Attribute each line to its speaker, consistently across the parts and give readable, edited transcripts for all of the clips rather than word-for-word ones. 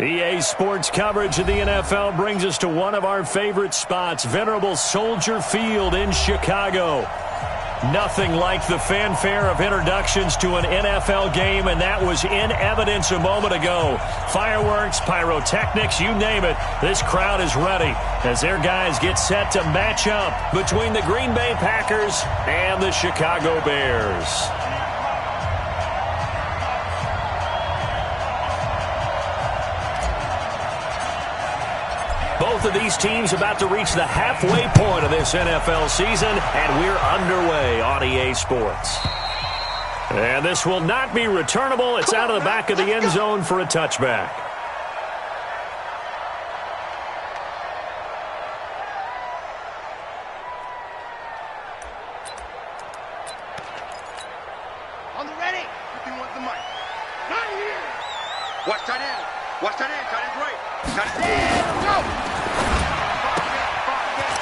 Speaker 1: EA Sports coverage of the NFL brings us to one of our favorite spots, venerable Soldier Field in Chicago. Nothing like the fanfare of introductions to an NFL game, and that was in evidence a moment ago. Fireworks, pyrotechnics, you name it. This crowd is ready as their guys get set to match up between the Green Bay Packers and the Chicago Bears. Both of these teams about to reach the halfway point of this NFL season, and we're underway on EA Sports. And this will not be returnable. It's out of the back of the end zone for a touchback.
Speaker 2: On the ready. If you want the mic. Right here. Watch tight end. Watch tight end. Tight end's right. Tight end. Go.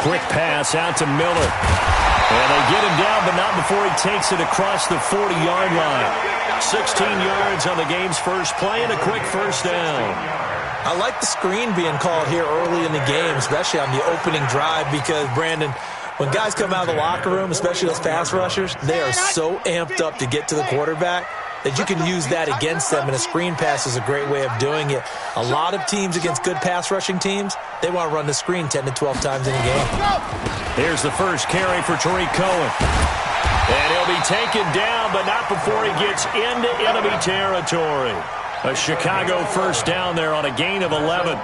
Speaker 1: Quick pass out to Miller. And they get him down, but not before he takes it across the 40-yard line. 16 yards on the game's first play and a quick first down.
Speaker 3: I like the screen being called here early in the game, especially on the opening drive, because, Brandon, when guys come out of the locker room, especially those pass rushers, they are so amped up to get to the quarterback that you can use that against them, and a screen pass is a great way of doing it. A lot of teams against good pass rushing teams, they want to run the screen 10 to 12 times in a game.
Speaker 1: Here's the first carry for Tariq Cohen. And he'll be taken down, but not before he gets into enemy territory. A Chicago first down there on a gain of 11.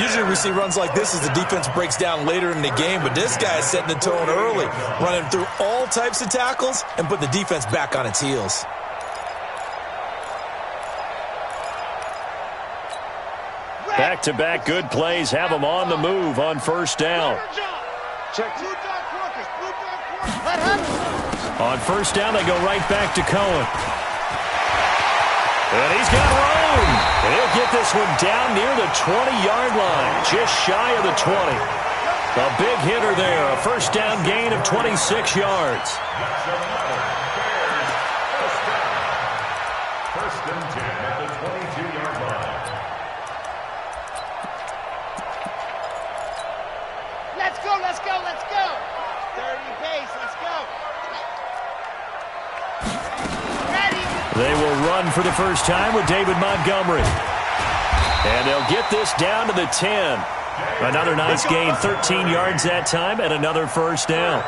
Speaker 3: Usually we see runs like this as the defense breaks down later in the game, but this guy is setting the tone early, running through all types of tackles and put the defense back on its heels.
Speaker 1: Back-to-back good plays have them on the move on first down. On first down, they go right back to Cohen. And he's got room. And he'll get this one down near the 20-yard line, just shy of the 20. A big hitter there, a first down gain of 26 yards.
Speaker 4: First and 10 at the 22-yard line.
Speaker 2: Let's go, let's go, let's go. 30 pace, let's go. Ready.
Speaker 1: They will run for the first time with David Montgomery. And they'll get this down to the 10. Another nice gain, 13 yards that time, and another first down.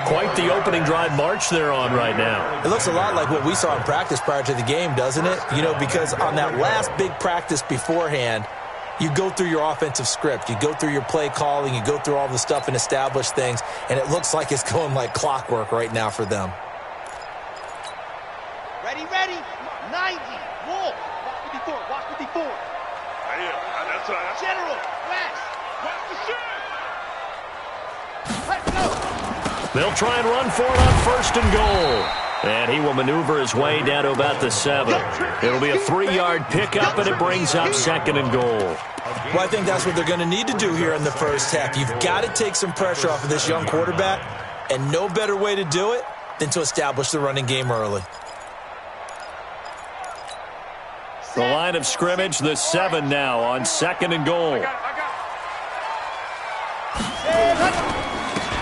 Speaker 1: Quite the opening drive march they're on right now.
Speaker 3: It looks a lot like what we saw in practice prior to the game, doesn't it? You know, because on that last big practice beforehand, you go through your offensive script, you go through your play calling, you go through all the stuff and establish things, and it looks like it's going like clockwork right now for them.
Speaker 2: Ready, ready. 90. Wolf. Walk 54. Right here. That's right. General. West. Let's go.
Speaker 1: They'll try and run for it on first and goal. And he will maneuver his way down to about the 7. It'll be a 3-yard pickup, and it brings up second and goal.
Speaker 3: Well, I think that's what they're going to need to do here in the first half. You've got to take some pressure off of this young quarterback, and no better way to do it than to establish the running game early.
Speaker 1: The line of scrimmage, the 7 now on second and goal.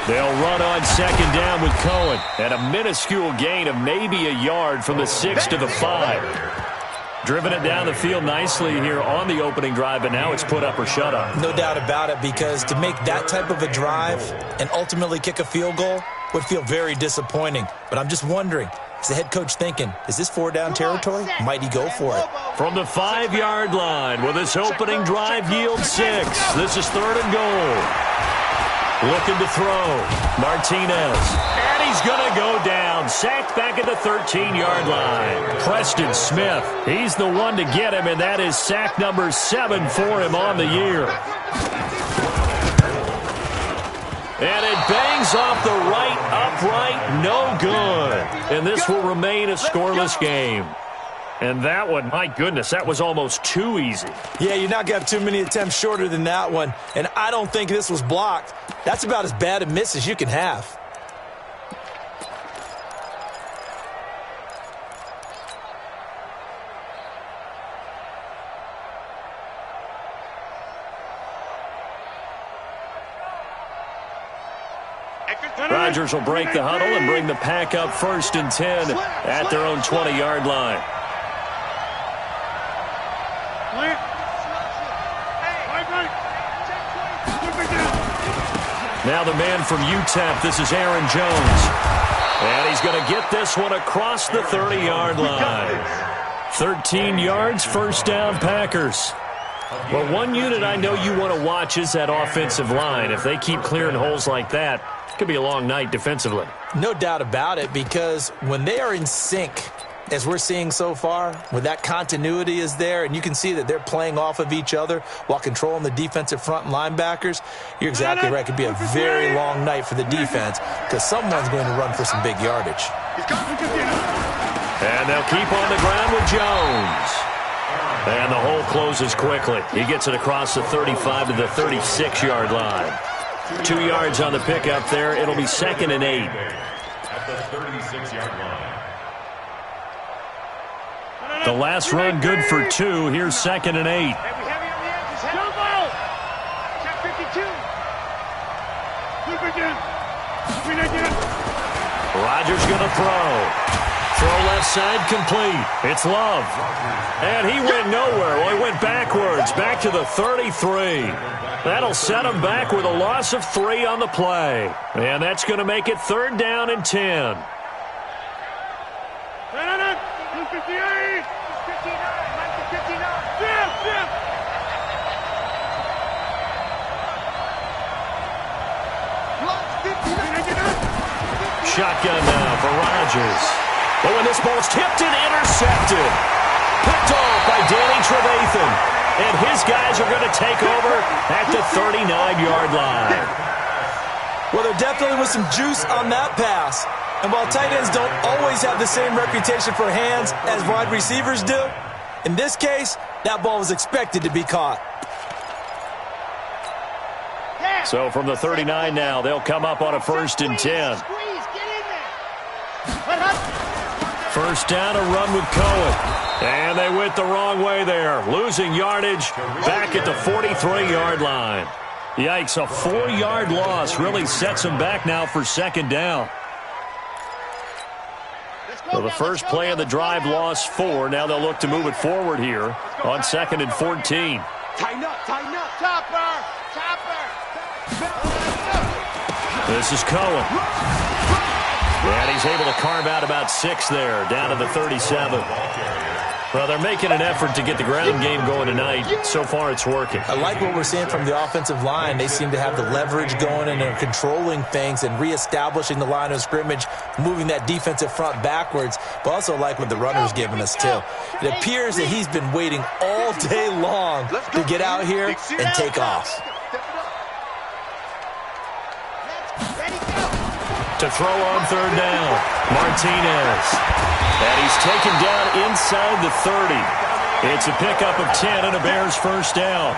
Speaker 1: They'll run on second down with Cohen. And a minuscule gain of maybe a yard from the 6 to the 5. Driven it down the field nicely here on the opening drive, but now it's put up or shut up.
Speaker 3: No doubt about it, because to make that type of a drive and ultimately kick a field goal would feel very disappointing. But I'm just wondering, is the head coach thinking, is this 4-down territory? Might he go for it?
Speaker 1: From the 5-yard line, will this opening drive yield 6? This is third and goal. Looking to throw. Martinez. And he's going to go down. Sacked back at the 13-yard line. Preston Smith. He's the one to get him, and that is sack number 7 for him on the year. And it bangs off the right upright. No good. And this will remain a scoreless game. And that one, my goodness, that was almost too easy.
Speaker 3: Yeah, you're not going to have too many attempts shorter than that one. And I don't think this was blocked. That's about as bad a miss as you can have.
Speaker 1: Rodgers will break the huddle and bring the pack up 1st and 10 at their own 20-yard line. Now the man from UTEP, this is Aaron Jones. And he's going to get this one across the 30-yard line. 13 yards, 1st down, Packers. Well, one unit I know you want to watch is that offensive line. If they keep clearing holes like that, it could be a long night defensively.
Speaker 3: No doubt about it, because when they are in sync, as we're seeing so far, where that continuity is there, and you can see that they're playing off of each other while controlling the defensive front linebackers, you're exactly right. It could be a very long night for the defense because someone's going to run for some big yardage.
Speaker 1: And they'll keep on the ground with Jones. And the hole closes quickly. He gets it across the 35 to the 36-yard line. 2 yards on the pickup there. It'll be 2nd and 8.
Speaker 4: At the 36-yard line.
Speaker 1: The last run good for 2. Here's 2nd and 8. Rodgers going to throw. Throw left side complete. It's Love. And he went nowhere. Well, he went backwards, back to the 33. That'll set him back with a loss of 3 on the play. And that's going to make it 3rd down and 10. Shotgun now for Rodgers. But when this ball's tipped and intercepted. Picked off by Danny Trevathan. And his guys are going to take over at the 39-yard line.
Speaker 3: Well, there definitely was some juice on that pass. And while tight ends don't always have the same reputation for hands as wide receivers do, in this case, that ball was expected to be caught.
Speaker 1: So from the 39 now, they'll come up on a 1st and 10. 1st down, a run with Cohen. And they went the wrong way there. Losing yardage back at the 43-yard line. Yikes, a 4-yard loss really sets them back now for 2nd down. Well, the first play of the drive lost 4. Now they'll look to move it forward here on 2nd and 14.
Speaker 2: Tighten up, chopper, chopper.
Speaker 1: This is Cohen. And he's able to carve out about 6 there, down to the 37. Well, they're making an effort to get the ground game going tonight. So far, it's working.
Speaker 3: I like what we're seeing from the offensive line. They seem to have the leverage going and are controlling things and reestablishing the line of scrimmage, moving that defensive front backwards, but also like what the runner's giving us, too. It appears that he's been waiting all day long to get out here and take off.
Speaker 1: To throw on 3rd down, Martinez. And he's taken down inside the 30. It's a pickup of 10 and a Bears 1st down.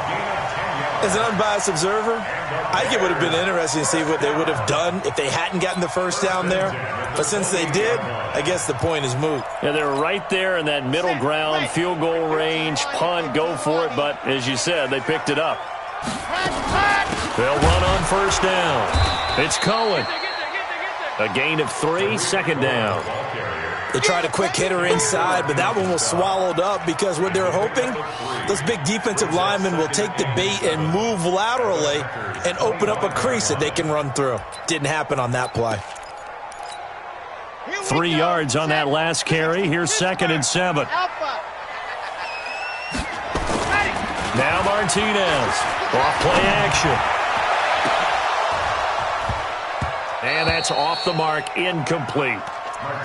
Speaker 3: As an unbiased observer, I think it would have been interesting to see what they would have done if they hadn't gotten the 1st down there. But since they did, I guess the point is moot.
Speaker 1: Yeah, they're right there in that middle ground, field goal range, punt, go for it. But as you said, they picked it up. They'll run on 1st down. It's Cohen. A gain of 3, 2nd down.
Speaker 3: They tried a quick hitter inside, but that one was swallowed up because what they're hoping, those big defensive linemen will take the bait and move laterally and open up a crease that they can run through. Didn't happen on that play.
Speaker 1: 3 yards on that last carry. Here's 2nd and 7. Now Martinez. Off play action. And that's off the mark, incomplete.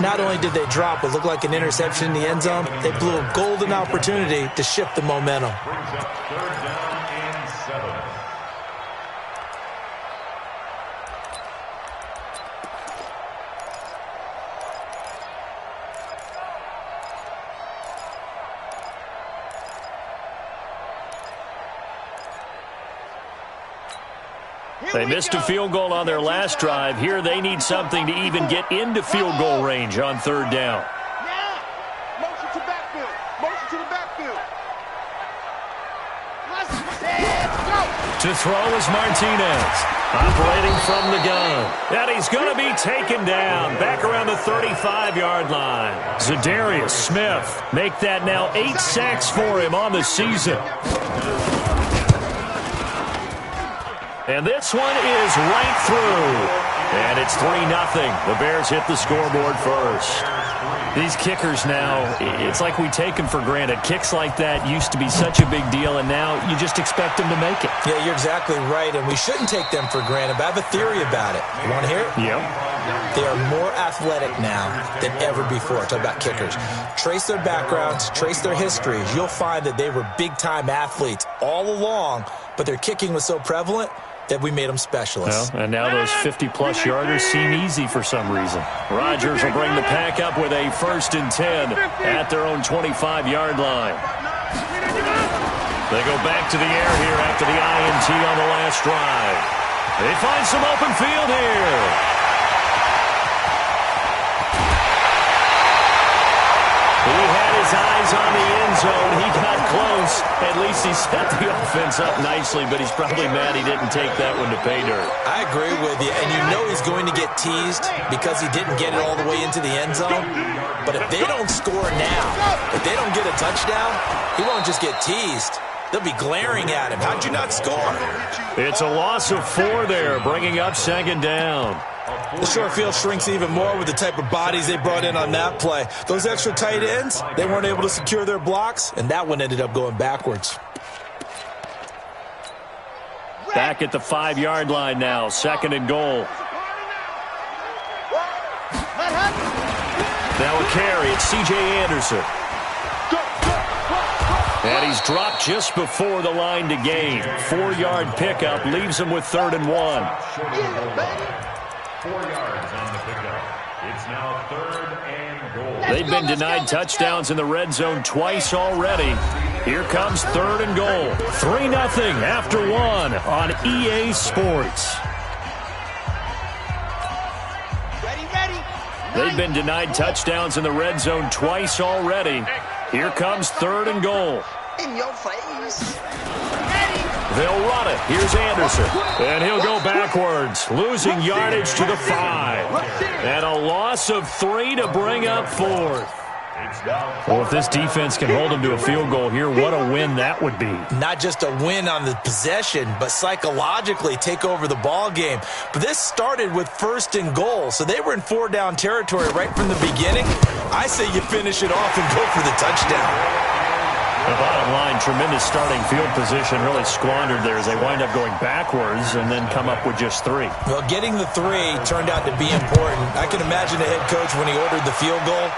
Speaker 3: Not only did they drop what looked like an interception in the end zone, they blew a golden opportunity to shift the momentum.
Speaker 4: Brings up 3rd down and 7.
Speaker 1: They missed a field goal on their last drive. Here they need something to even get into field goal range on 3rd down.
Speaker 2: Now, motion to backfield. Motion to the backfield. Let's go.
Speaker 1: To throw is Martinez. Operating from the gun. And he's going to be taken down back around the 35-yard line. Zadarius Smith make that now 8 sacks for him on the season. And this one is right through. And it's 3-0. The Bears hit the scoreboard first. These kickers now, it's like we take them for granted. Kicks like that used to be such a big deal, and now you just expect them to make it.
Speaker 3: Yeah, you're exactly right, and we shouldn't take them for granted, but I have a theory about it. You want to hear it?
Speaker 1: Yep.
Speaker 3: They are more athletic now than ever before. Talk about kickers. Trace their backgrounds, trace their histories. You'll find that they were big-time athletes all along, but their kicking was so prevalent that we made them specialists.
Speaker 1: Well, and now those 50-plus yarders seem easy for some reason. Rodgers will bring the pack up with a 1st and 10 at their own 25-yard line. They go back to the air here after the INT on the last drive. They find some open field here. He had his eyes on the end zone. He got close. At least he set the offense up nicely, but he's probably mad he didn't take that one to pay dirt.
Speaker 3: I agree with you, and you know he's going to get teased because he didn't get it all the way into the end zone. But if they don't score now, if they don't get a touchdown, he won't just get teased. They'll be glaring at him. How'd you not score?
Speaker 1: It's a loss of 4 there, bringing up 2nd down.
Speaker 3: The short field shrinks even more with the type of bodies they brought in on that play. Those extra tight ends, they weren't able to secure their blocks, and that one ended up going backwards.
Speaker 1: Back at the 5-yard line now, 2nd and goal. Now a carry, it's C.J. Anderson. And he's dropped just before the line to gain. 4-yard pickup leaves him with 3rd and 1.
Speaker 4: 4 yards on the pickup. It's now 3rd and goal.
Speaker 1: They've been denied touchdowns in the red zone twice already. Here comes 3rd and goal. 3-0 after 1 on EA Sports. They've been denied touchdowns in the red zone twice already. Here comes 3rd and goal.
Speaker 2: In your face.
Speaker 1: They'll run it. Here's Anderson. And he'll go backwards, losing yardage to the 5. And a loss of 3 to bring up 4th. Well, if this defense can hold them to a field goal here, what a win that would be.
Speaker 3: Not just a win on the possession, but psychologically take over the ball game. But this started with 1st and goal, so they were in 4-down territory right from the beginning. I say you finish it off and go for the touchdown.
Speaker 1: The bottom line, tremendous starting field position, really squandered there as they wind up going backwards and then come up with just 3.
Speaker 3: Well, getting the 3 turned out to be important. I can imagine the head coach when he ordered the field goal.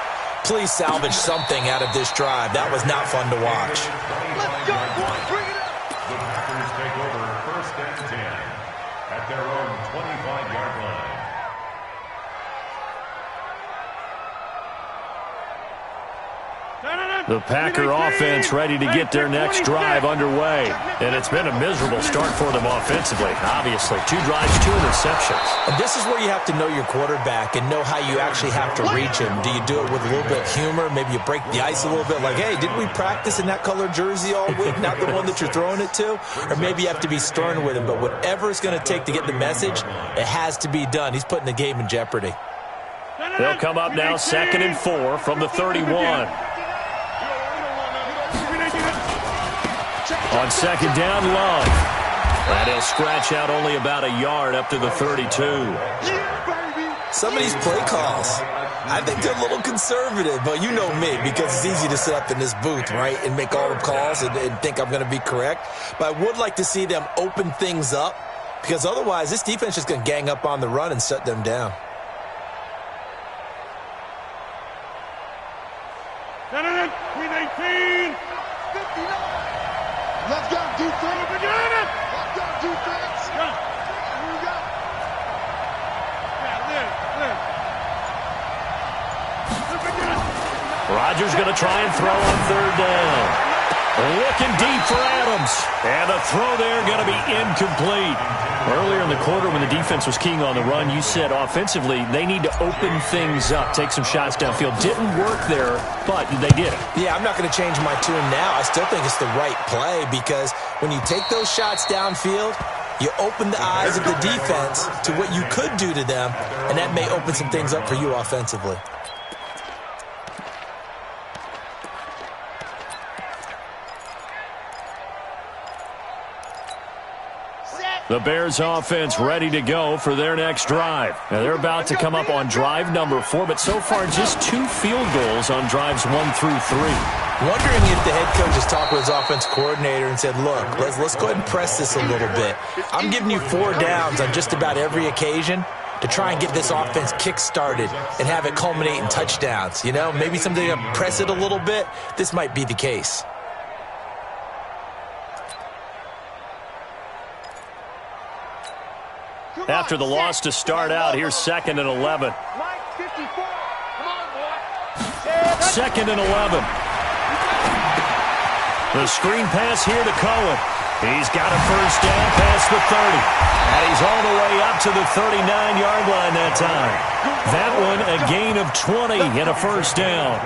Speaker 3: Please salvage something out of this drive. That was not fun to watch.
Speaker 2: Let's go, boys. Bring it up.
Speaker 4: The Packers take over 1st and 10 at their own 25-yard line.
Speaker 1: The Packer offense ready to get their next drive underway. And it's been a miserable start for them offensively, obviously. 2 drives, 2 interceptions.
Speaker 3: And this is where you have to know your quarterback and know how you actually have to reach him. Do you do it with a little bit of humor? Maybe you break the ice a little bit like, hey, didn't we practice in that color jersey all week, not the one that you're throwing it to? Or maybe you have to be stern with him. But whatever it's going to take to get the message, it has to be done. He's putting the game in jeopardy.
Speaker 1: They'll come up now 2nd and 4 from the 31. On 2nd down, Love. And he'll scratch out only about a yard up to the 32.
Speaker 3: Some of these play calls, I think they're a little conservative, but you know me, because it's easy to sit up in this booth, right, and make all the calls and think I'm going to be correct. But I would like to see them open things up, because otherwise this defense is just going to gang up on the run and shut them down.
Speaker 2: Queen 18. 59. Let's go, defense. Let's go, defense. Here we go.
Speaker 1: Rodgers going to try and throw on 3rd down. Looking deep for Adams. And the throw there going to be incomplete. Earlier in the quarter when the defense was keying on the run, you said offensively they need to open things up, take some shots downfield. Didn't work there, but they did it.
Speaker 3: Yeah, I'm not going to change my tune now. I still think it's the right play because when you take those shots downfield, You open the eyes of the defense to what you could do to them, and that may open some things up for you offensively.
Speaker 1: The Bears offense ready to go for their next drive. Now they're about to come up on drive number 4, but so far just 2 field goals on drives 1 through 3.
Speaker 3: Wondering if the head coach has talked with his offense coordinator and said, look, let's go ahead and press this a little bit. I'm giving you 4 downs on just about every occasion to try and get this offense kick-started and have it culminate in touchdowns. You know, maybe something to press it a little bit. This might be the case.
Speaker 1: After the loss to start out, here's 2nd and 11. 2nd and 11. The screen pass here to Cohen. He's got a first down past the 30. And he's all the way up to the 39-yard line that time. That one a gain of 20 and a first down.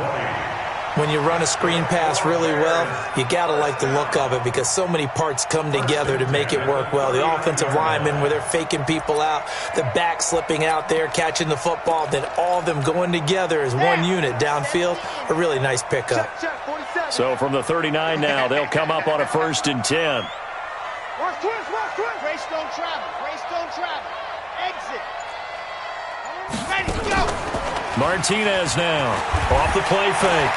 Speaker 3: When you run a screen pass really well, you got to like the look of it because so many parts come together to make it work well. The offensive linemen, where they're faking people out, the back slipping out there, catching the football, then all of them going together as one unit downfield. A really nice pickup.
Speaker 1: So from the 39 now, they'll come up on a 1st and 10.
Speaker 2: Grace don't travel. Grace don't travel. Exit. Ready, go.
Speaker 1: Martinez now off the play fake.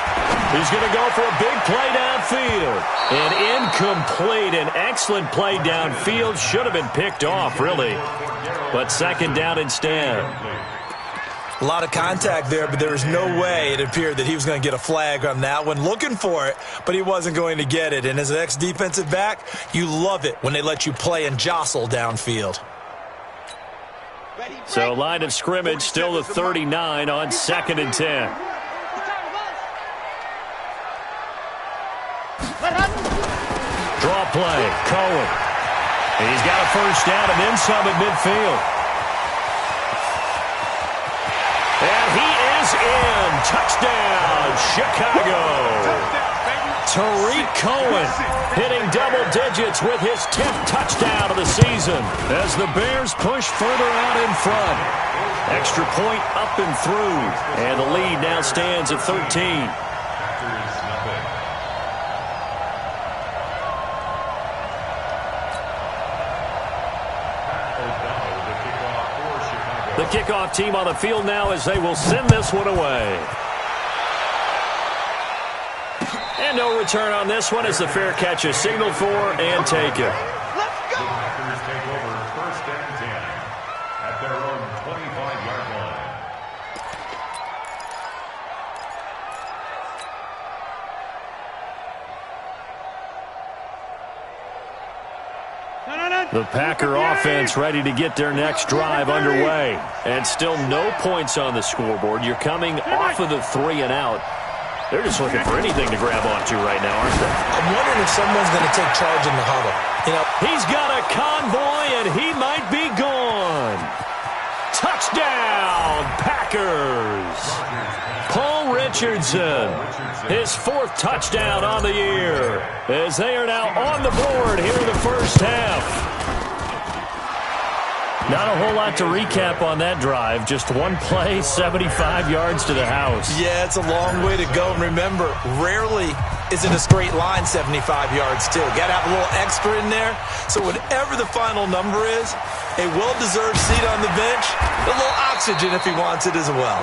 Speaker 1: He's going to go for a big play downfield. An incomplete, an excellent play downfield. Should have been picked off, really. But 2nd down instead.
Speaker 3: A lot of contact there, but there was no way it appeared that he was going to get a flag on that one. Looking for it, but he wasn't going to get it. And as an ex-defensive back, you love it when they let you play and jostle downfield.
Speaker 1: So line of scrimmage still the 39 on 2nd and 10. Draw play, Cohen. He's got a first down and then some at midfield. And he is in. Touchdown, Chicago. Tariq Cohen hitting double digits with his 10th touchdown of the season as the Bears push further out in front. Extra point up and through, and the lead now stands at 13. The kickoff team on the field now as they will send this one away. And no return on this one as the fair catch is signaled for and taken.
Speaker 4: The Packers take over 1st and 10 at their own 25-yard line.
Speaker 1: The Packer offense ready to get their next drive underway. And still no points on the scoreboard. You're coming off of the 3 and out. They're just looking for anything to grab onto right now, aren't they?
Speaker 3: I'm wondering if someone's going to take charge in the huddle. You know,
Speaker 1: he's got a convoy, and he might be gone. Touchdown, Packers. Paul Richardson, his 4th touchdown on the year, as they are now on the board here in the first half. Not a whole lot to recap on that drive. Just one play, 75 yards to the house.
Speaker 3: Yeah, it's a long way to go. And remember, rarely is it a straight line 75 yards, too. Got to have a little extra in there. So whatever the final number is, a well-deserved seat on the bench, a little oxygen if he wants it as well.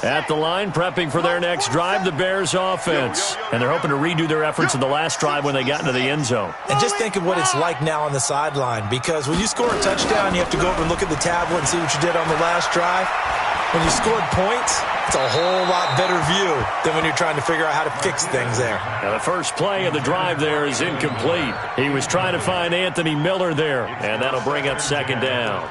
Speaker 1: At the line, prepping for their next drive, the Bears offense. And they're hoping to redo their efforts in the last drive when they got into the end zone.
Speaker 3: And just think of what it's like now on the sideline, because when you score a touchdown, you have to go over and look at the tablet and see what you did on the last drive. When you scored points, it's a whole lot better view than when you're trying to figure out how to fix things there.
Speaker 1: Now the first play of the drive there is incomplete. He was trying to find Anthony Miller there, and that'll bring up 2nd down.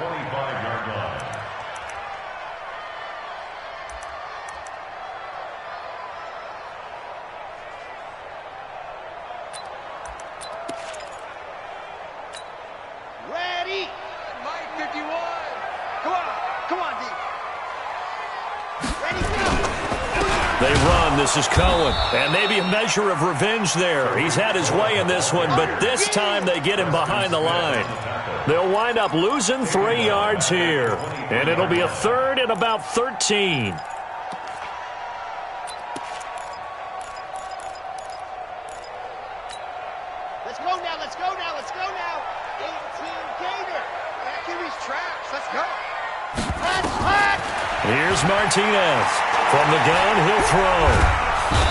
Speaker 1: They run. This is Cohen. And maybe a measure of revenge there. He's had his way in this one, but this time they get him behind the line. They'll wind up losing 3 yards here. And it'll be a third and about 13.
Speaker 2: Let's go now, let's go now, let's go now. 18 Gator. Kiwi's trash. Let's go.
Speaker 1: Here's Martinez. From the gun, he'll throw.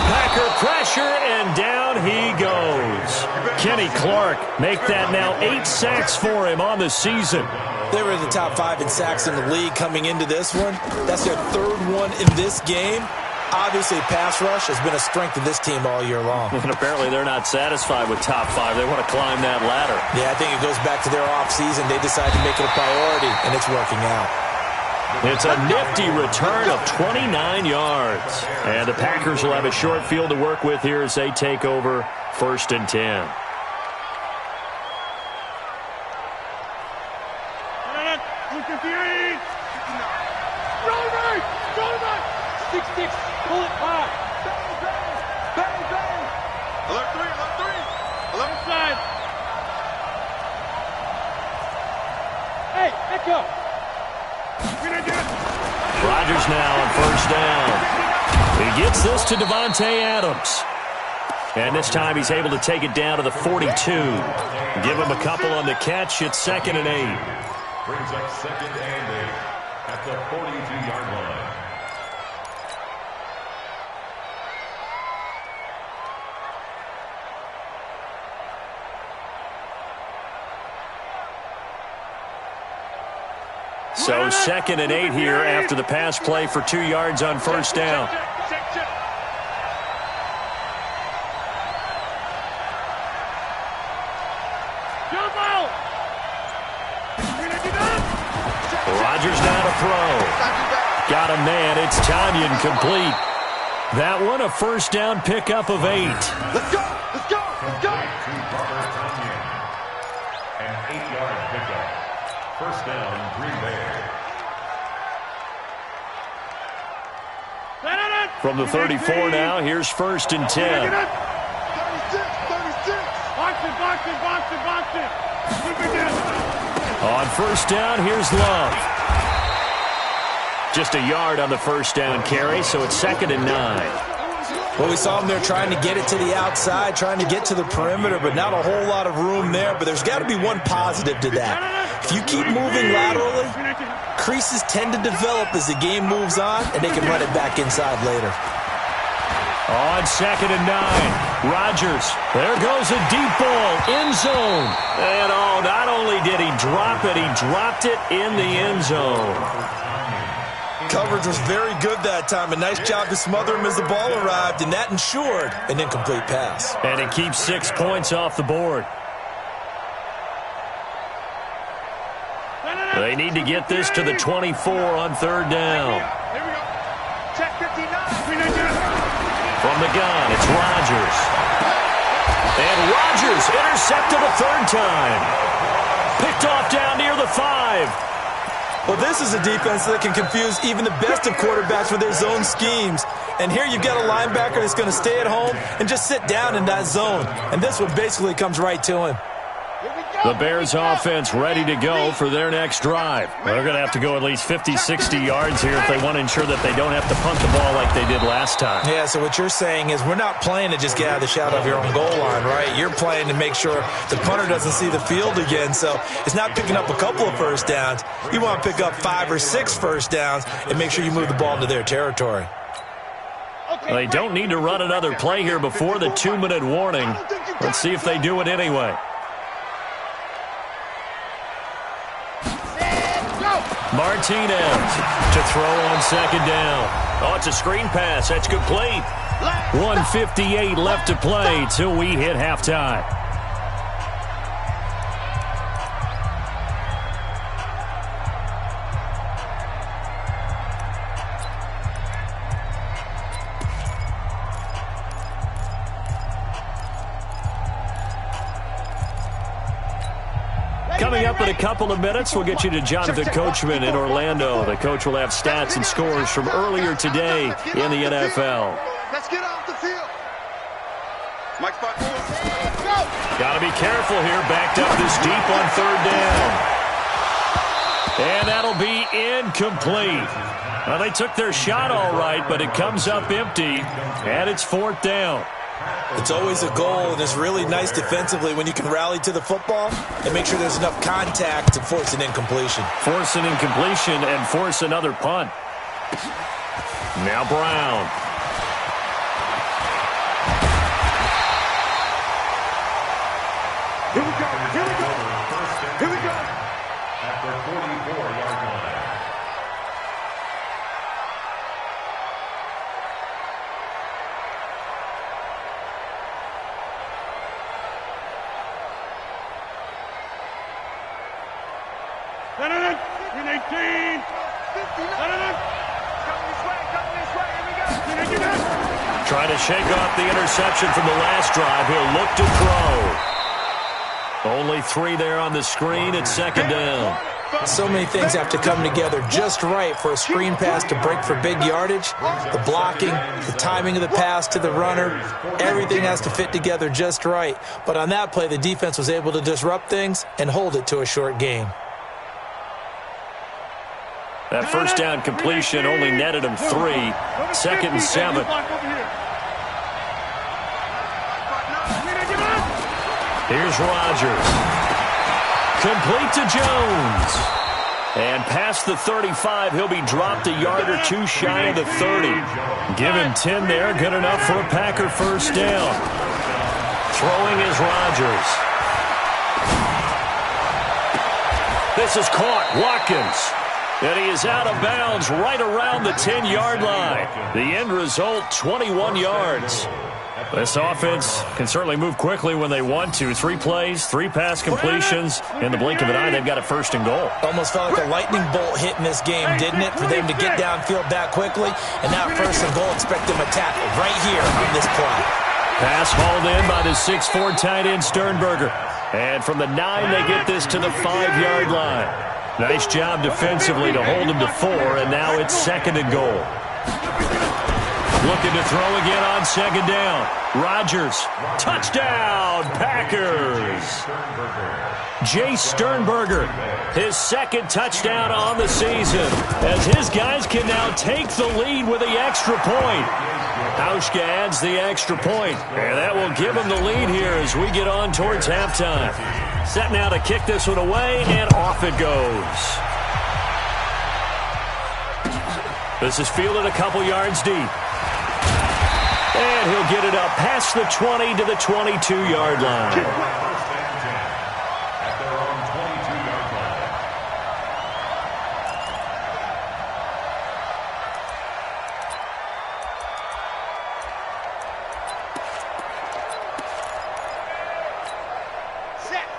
Speaker 1: Packer pressure, and down he goes. Kenny Clark make that now 8 sacks for him on the season.
Speaker 3: They were in the top 5 in sacks in the league coming into this one. That's their 3rd one in this game. Obviously, pass rush has been a strength of this team all year long.
Speaker 1: And apparently they're not satisfied with top 5. They want to climb that ladder.
Speaker 3: Yeah, I think it goes back to their offseason. They decided to make it a priority, and it's working out.
Speaker 1: It's a nifty return of 29 yards. And the Packers will have a short field to work with here as they take over 1st and 10.
Speaker 2: Pull it back. Bang, bang. Bang, bang. Alert 3, alert 3. Alert side. Hey, echo.
Speaker 1: Rodgers now on 1st down. He gets this to Devontae Adams. And this time he's able to take it down to the 42. Give him a couple on the catch. It's 2nd and 8.
Speaker 4: Brings up 2nd and 8 at the 42-yard line.
Speaker 1: So 2nd and 8 here after the pass play for 2 yards on 1st down. Rodgers now to throw. Got a man. It's Tonyan complete. That one a 1st down pickup of 8.
Speaker 2: Let's go. Let's go. Let's go.
Speaker 4: An 8-yard pickup. 1st down, Green Bay.
Speaker 1: From the 34 now, here's 1st and 10.
Speaker 2: 36, 36. Box it, box it, box it, box it.
Speaker 1: On 1st down, here's Love. Just a yard on the 1st down carry, so it's 2nd and 9.
Speaker 3: Well, we saw them there trying to get it to the outside, trying to get to the perimeter, but not a whole lot of room there. But there's got to be one positive to that. If you keep moving laterally, creases tend to develop as the game moves on, and they can run it back inside later.
Speaker 1: On 2nd and 9, Rodgers. There goes a deep ball, end zone. And not only did he drop it, he dropped it in the end zone.
Speaker 3: Coverage was very good that time. A nice job to smother him as the ball arrived, and that ensured an incomplete pass.
Speaker 1: And it keeps 6 points off the board. They need to get this to the 24 on 3rd down.
Speaker 2: Here we go. Check 59.
Speaker 1: From the gun, it's Rodgers. And Rodgers intercepted a 3rd time. Picked off down near the 5.
Speaker 3: Well, this is a defense that can confuse even the best of quarterbacks with their zone schemes. And here you've got a linebacker that's going to stay at home and just sit down in that zone. And this one basically comes right to him.
Speaker 1: The Bears offense ready to go for their next drive. They're going to have to go at least 50, 60 yards here if they want to ensure that they don't have to punt the ball like they did last time.
Speaker 3: Yeah, so what you're saying is we're not playing to just get out of the shadow of your own goal line, right? You're playing to make sure the punter doesn't see the field again. So it's not picking up a couple of 1st downs. You want to pick up 5 or 6 1st downs and make sure you move the ball into their territory.
Speaker 1: They don't need to run another play here before the 2-minute warning. Let's see if they do it anyway. Martinez to throw on 2nd down. Oh, it's a screen pass. That's complete. 1:58 left to play till we hit halftime. Coming up in a couple of minutes, we'll get you to Jonathan Coachman in Orlando. The coach will have stats and scores from earlier today in the NFL.
Speaker 2: Let's get off the field. Mike spot.
Speaker 1: Got to be careful here. Backed up this deep on third down. And that'll be incomplete. Well, they took their shot all right, but it comes up empty, and it's fourth down.
Speaker 3: It's always a goal, and it's really nice defensively when you can rally to the football and make sure there's enough contact to force an incompletion.
Speaker 1: Force an incompletion and force another punt. Now Brown.
Speaker 2: Here we go. Here we go. Here we go.
Speaker 4: At the 44-yard line.
Speaker 1: Trying to shake off the interception from the last drive. He'll look to throw. Only 3 there on the screen at second down.
Speaker 3: So many things have to come together just right for a screen pass to break for big yardage. The blocking, the timing of the pass to the runner, everything has to fit together just right. But on that play, the defense was able to disrupt things and hold it to a short gain.
Speaker 1: That first down completion only netted him 3. 2nd and 7. Here's Rodgers. Complete to Jones. And past the 35, he'll be dropped a yard or 2 shy of the 30. Give him 10 there, good enough for a Packer first down. Throwing is Rodgers. This is caught. Watkins. And he is out of bounds right around the 10-yard line. The end result, 21 yards. This offense can certainly move quickly when they want to. 3 plays, 3 pass completions. In the blink of an eye, they've got a first and goal.
Speaker 3: Almost felt like a lightning bolt hit in this game, didn't it? For them to get downfield that quickly. And now first and goal, expect them to tackle right here on this play.
Speaker 1: Pass hauled in by the 6'4" tight end Sternberger. And from the 9, they get this to the 5-yard line. Nice job defensively to hold him to 4, and now it's second and goal. Looking to throw again on second down. Rodgers, touchdown, Packers. Jace Sternberger, his 2nd touchdown on the season, as his guys can now take the lead with the extra point. Hauschka adds the extra point, and that will give him the lead here as we get on towards halftime. Set now to kick this one away, and off it goes. This is fielded a couple yards deep. And he'll get it up past the 20 to the 22-yard line.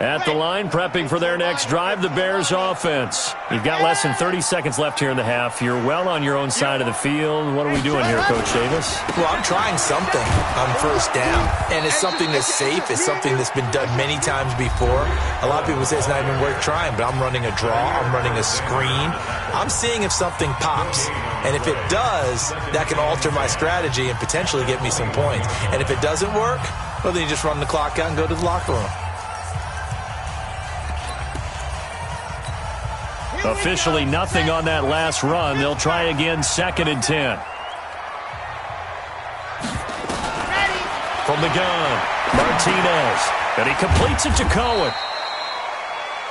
Speaker 1: At the line, prepping for their next drive, the Bears offense. You've got less than 30 seconds left here in the half. You're well on your own side of the field. What are we doing here, Coach Davis?
Speaker 3: Well, I'm trying something on first down, and it's something that's safe. It's something that's been done many times before. A lot of people say it's not even worth trying, but I'm running a draw. I'm running a screen. I'm seeing if something pops, and if it does, that can alter my strategy and potentially get me some points. And if it doesn't work, well, then you just run the clock out and go to the locker room.
Speaker 1: Officially nothing on that last run. They'll try again, 2nd and 10. From the gun, Martinez. And he completes it to Cohen.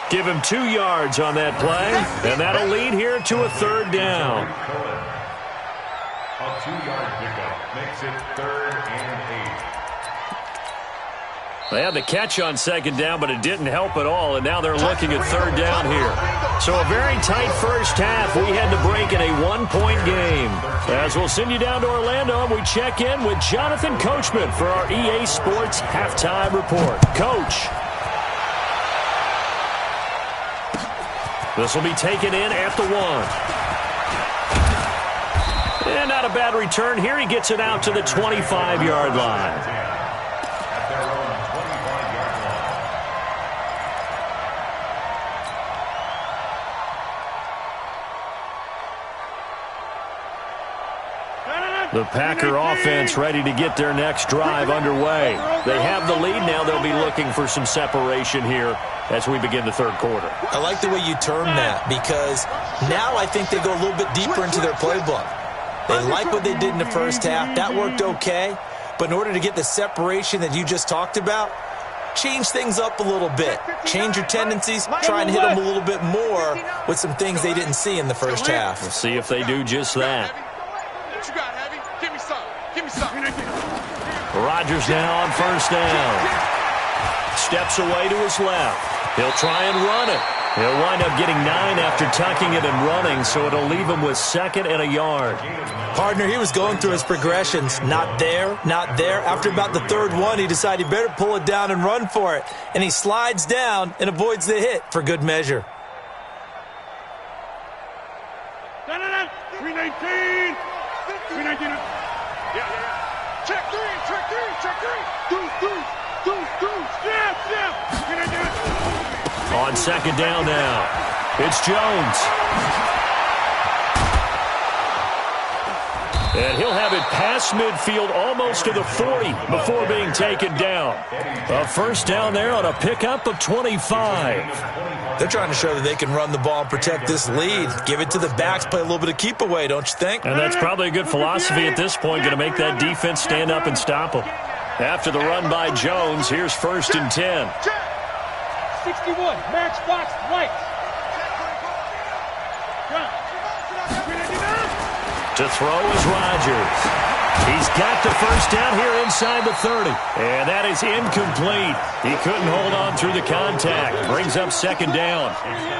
Speaker 1: Give him 2 yards on that play, and that'll lead here to a 3rd down.
Speaker 4: A 2-yard pickup makes it 3rd and 8.
Speaker 1: They had the catch on 2nd down, but it didn't help at all, and now they're looking at 3rd down here. So a very tight first half. We had to break in a 1-point game. As we'll send you down to Orlando, and we check in with Jonathan Coachman for our EA Sports Halftime Report. Coach. This will be taken in at the 1. And not a bad return here. He gets it out to the 25-yard line. The Packer offense ready to get their next drive underway. They have the lead now. They'll be looking for some separation here as we begin the third quarter.
Speaker 3: I like the way you term that, because now I think they go a little bit deeper into their playbook. They like what they did in the first half. That worked okay. But in order to get the separation that you just talked about, change things up a little bit. Change your tendencies. Try and hit them a little bit more with some things they didn't see in the first half.
Speaker 1: We'll see if they do just that.
Speaker 2: What you got, Heavy? Give me some. Give me some.
Speaker 1: Rodgers now on first down. Steps away to his left. He'll try and run it. He'll wind up getting 9 after tucking it and running, so it'll leave him with 2nd and a yard.
Speaker 3: Partner, he was going through his progressions. Not there, not there. After about the third one, he decided he better pull it down and run for it. And he slides down and avoids the hit for good measure.
Speaker 2: 319. 319. Yeah. Check three. Deuce. Snap. 319.
Speaker 1: On second down now, it's Jones. And he'll have it past midfield almost to the 40 before being taken down. A first down there on a pickup of 25.
Speaker 3: They're trying to show that they can run the ball and protect this lead. Give it to the backs, play a little bit of keep away, don't you think?
Speaker 1: And that's probably a good philosophy at this point, going to make that defense stand up and stop them. After the run by Jones, here's 1st and 10.
Speaker 5: 61, matchbox right.
Speaker 1: To throw is Rodgers. He's got the first down here inside the 30. And that is incomplete. He couldn't hold on through the contact. Brings up 2nd down.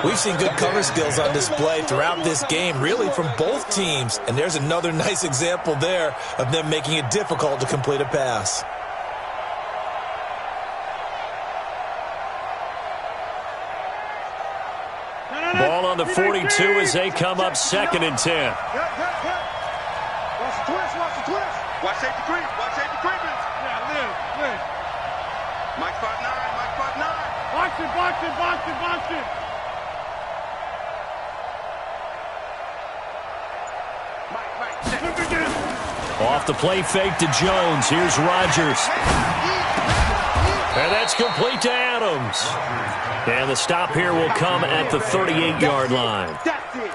Speaker 3: We've seen good cover skills on display throughout this game, really from both teams. And there's another nice example there of them making it difficult to complete a pass.
Speaker 1: Ball on the 42 as they come up 2nd and 10.
Speaker 2: Watch the twist. Watch safety creep. Yeah, live. Mike 5'9". Box it. Mike.
Speaker 1: Off the play fake to Jones. Here's Rodgers. And that's complete to Adams. And the stop here will come at the 38-yard line.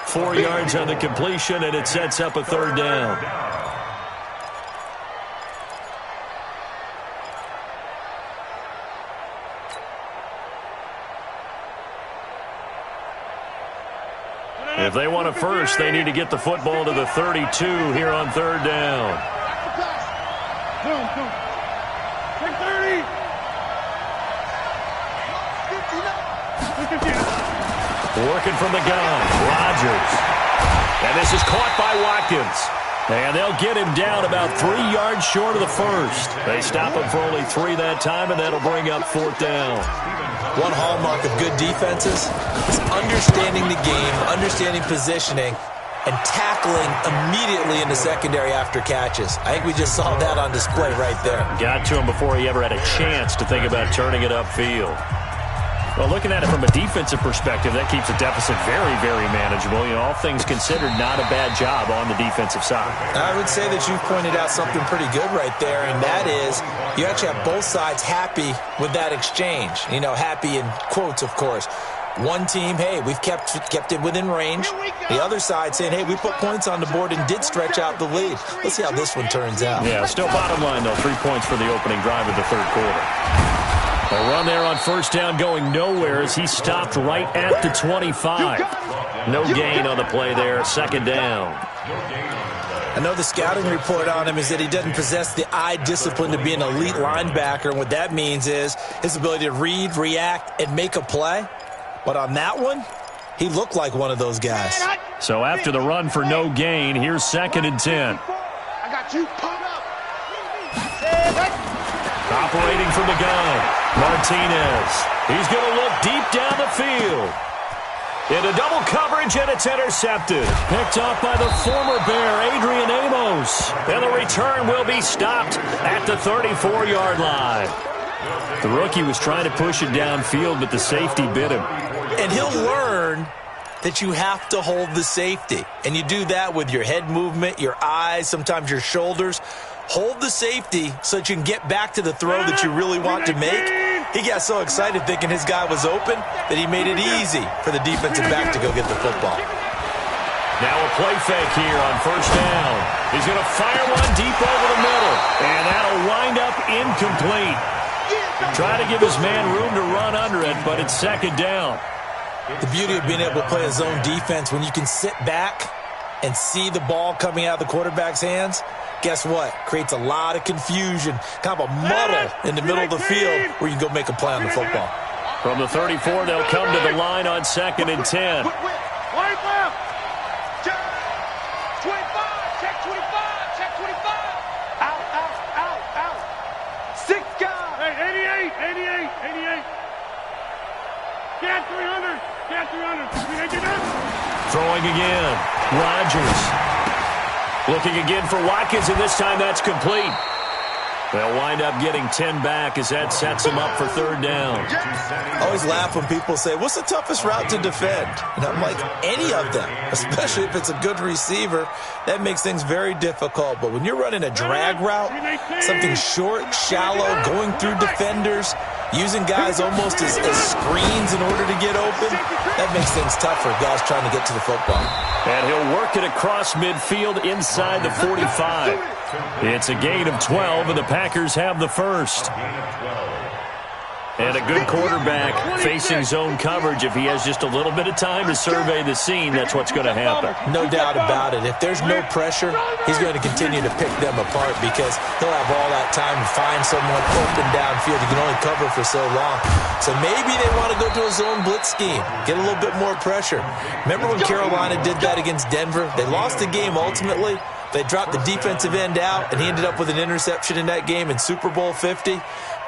Speaker 1: 4 yards on the completion, and it sets up a 3rd down. If they want a first, they need to get the football to the 32 here on 3rd down.
Speaker 2: Boom. Take 30.
Speaker 1: Working from the gun, Rodgers. And this is caught by Watkins. And they'll get him down about 3 yards short of the first. They stop him for only 3 that time, and that'll bring up 4th down.
Speaker 3: One hallmark of good defenses is understanding the game, understanding positioning, and tackling immediately in the secondary after catches. I think we just saw that on display right there.
Speaker 1: Got to him before he ever had a chance to think about turning it upfield. Well, looking at it from a defensive perspective, that keeps a deficit very, very manageable. You know, all things considered, not a bad job on the defensive side.
Speaker 3: I would say that you've pointed out something pretty good right there, and that is you actually have both sides happy with that exchange. You know, happy in quotes, of course. One team, hey, we've kept it within range. The other side saying, hey, we put points on the board and did stretch out the lead. Let's see how this one turns out.
Speaker 1: Yeah, still bottom line, though, 3 points for the opening drive of the 3rd quarter. A run there on first down going nowhere as he stopped right at the 25. No gain on the play there, 2nd down.
Speaker 3: I know the scouting report on him is that he doesn't possess the eye discipline to be an elite linebacker. And what that means is his ability to read, react, and make a play. But on that one, he looked like one of those guys.
Speaker 1: So after the run for no gain, here's 2nd and 10.
Speaker 2: I got you. Pull up.
Speaker 1: Operating from the gun, Martinez. He's going to look deep down the field. Into double coverage, and it's intercepted. Picked up by the former Bear, Adrian Amos. And the return will be stopped at the 34-yard line. The rookie was trying to push it downfield, but the safety bit him.
Speaker 3: And he'll learn that you have to hold the safety. And you do that with your head movement, your eyes, sometimes your shoulders. Hold the safety so that you can get back to the throw that you really want to make. He got so excited thinking his guy was open that he made it easy for the defensive back to go get the football.
Speaker 1: Now a play fake here on first down. He's going to fire one deep over the middle, and that'll wind up incomplete. Try to give his man room to run under it, but it's second down.
Speaker 3: The beauty of being able to play a zone defense when you can sit back and see the ball coming out of the quarterback's hands, guess what? Creates a lot of confusion, kind of a muddle in the middle of the field where you can go make a play on the football.
Speaker 1: From the 34, they'll come to the line on 2nd and 10.
Speaker 2: Wide left. Check 25. Check 25. Check 25. Out. 6 guys.
Speaker 5: Hey, 88. Get 300.
Speaker 1: Throwing again. Rodgers. Looking again for Watkins, and this time that's complete. They'll wind up getting 10 back as that sets them up for third down.
Speaker 3: I always laugh when people say, what's the toughest route to defend? And I'm like, any of them, especially if it's a good receiver. That makes things very difficult. But when you're running a drag route, something short, shallow, going through defenders, using guys almost as screens in order to get open, that makes things tough for guys trying to get to the football.
Speaker 1: And he'll work it across midfield inside the 45. It's a gain of 12, and the Packers have the first. And a good quarterback facing zone coverage. If he has just a little bit of time to survey the scene, that's what's going to happen.
Speaker 3: No doubt about it. If there's no pressure, he's going to continue to pick them apart because he'll have all that time to find someone open downfield. He can only cover for so long. So maybe they want to go to a zone blitz scheme, get a little bit more pressure. Remember when Carolina did that against Denver? They lost the game ultimately. They dropped the defensive end out, and he ended up with an interception in that game in Super Bowl 50.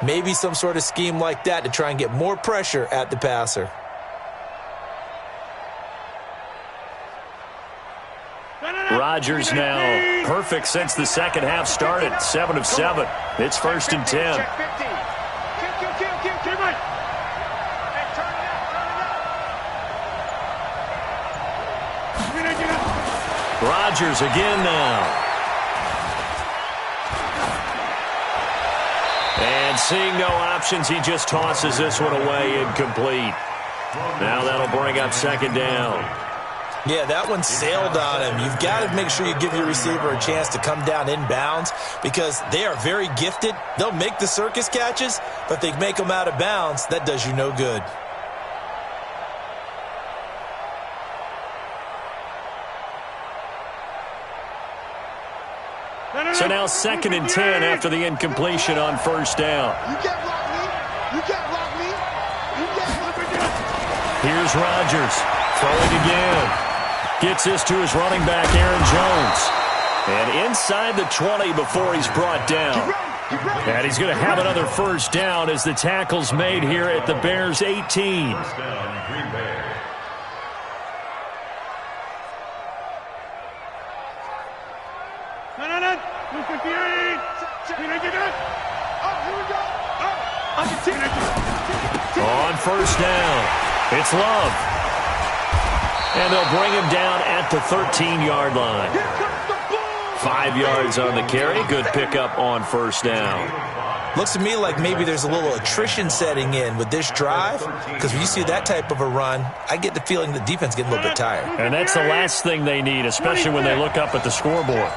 Speaker 3: Maybe some sort of scheme like that to try and get more pressure at the passer.
Speaker 1: Rodgers now perfect since the second half started. 7 of 7. It's 1st and 10.
Speaker 2: Check 15. Kill. Hey, turn it up.
Speaker 1: Rodgers again now. And seeing no options, he just tosses this one away incomplete. Now that'll bring up 2nd down.
Speaker 3: Yeah, that one sailed on him. You've got to make sure you give your receiver a chance to come down inbounds because they are very gifted. They'll make the circus catches, but if they make them out of bounds, that does you no good.
Speaker 1: So now 2nd and 10 after the incompletion on 1st down.
Speaker 2: You can't block me.
Speaker 1: Here's Rodgers throwing again. Gets this to his running back, Aaron Jones. And inside the 20 before he's brought down. And he's going to have another 1st down as the tackle's made here at the Bears' 18. On 1st down, it's Love. And they'll bring him down at the 13-yard line. 5 yards on the carry. Good pickup on 1st down.
Speaker 3: Looks to me like maybe there's a little attrition setting in with this drive because when you see that type of a run, I get the feeling the defense getting a little bit tired.
Speaker 1: And that's the last thing they need, especially when they look up at the scoreboard.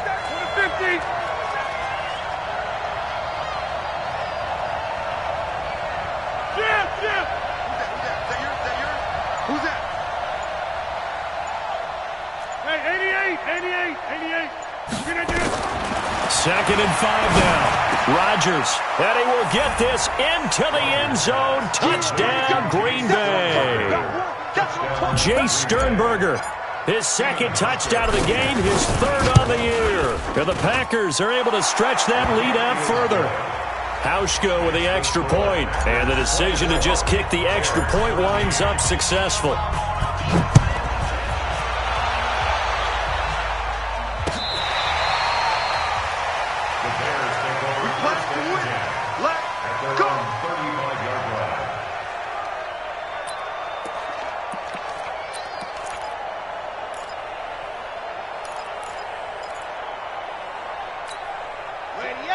Speaker 2: Who's that?
Speaker 5: 88.
Speaker 1: 2nd and 5 now. Rodgers, and he will get this into the end zone. Touchdown, Green Bay. Jay Sternberger, his 2nd touchdown of the game, his 3rd on the year. And the Packers are able to stretch that lead out further. Hauschka with the extra point, and the decision to just kick the extra point winds up successful.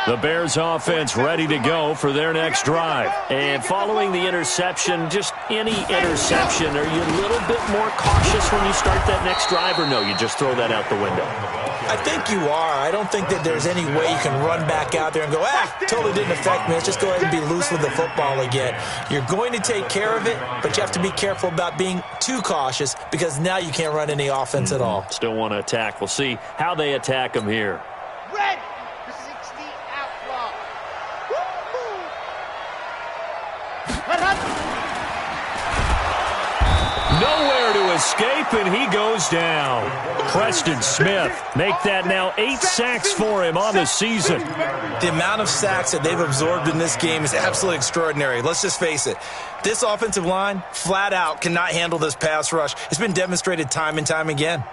Speaker 1: The Bears offense ready to go for their next drive. And following the interception, just any interception, are you a little bit more cautious when you start that next drive, or no, you just throw that out the window?
Speaker 3: I think you are. I don't think that there's any way you can run back out there and go, totally didn't affect me. Let's just go ahead and be loose with the football again. You're going to take care of it, but you have to be careful about being too cautious because now you can't run any offense at all.
Speaker 1: Still want to attack. We'll see how they attack them here.
Speaker 2: Ready. 60 outlaw.
Speaker 1: Nowhere to escape, and he goes down. Preston Smith make that now 8 sacks for him on the season.
Speaker 3: The amount of sacks that they've absorbed in this game is absolutely extraordinary. Let's just face it. This offensive line, flat out, cannot handle this pass rush. It's been demonstrated time and time again.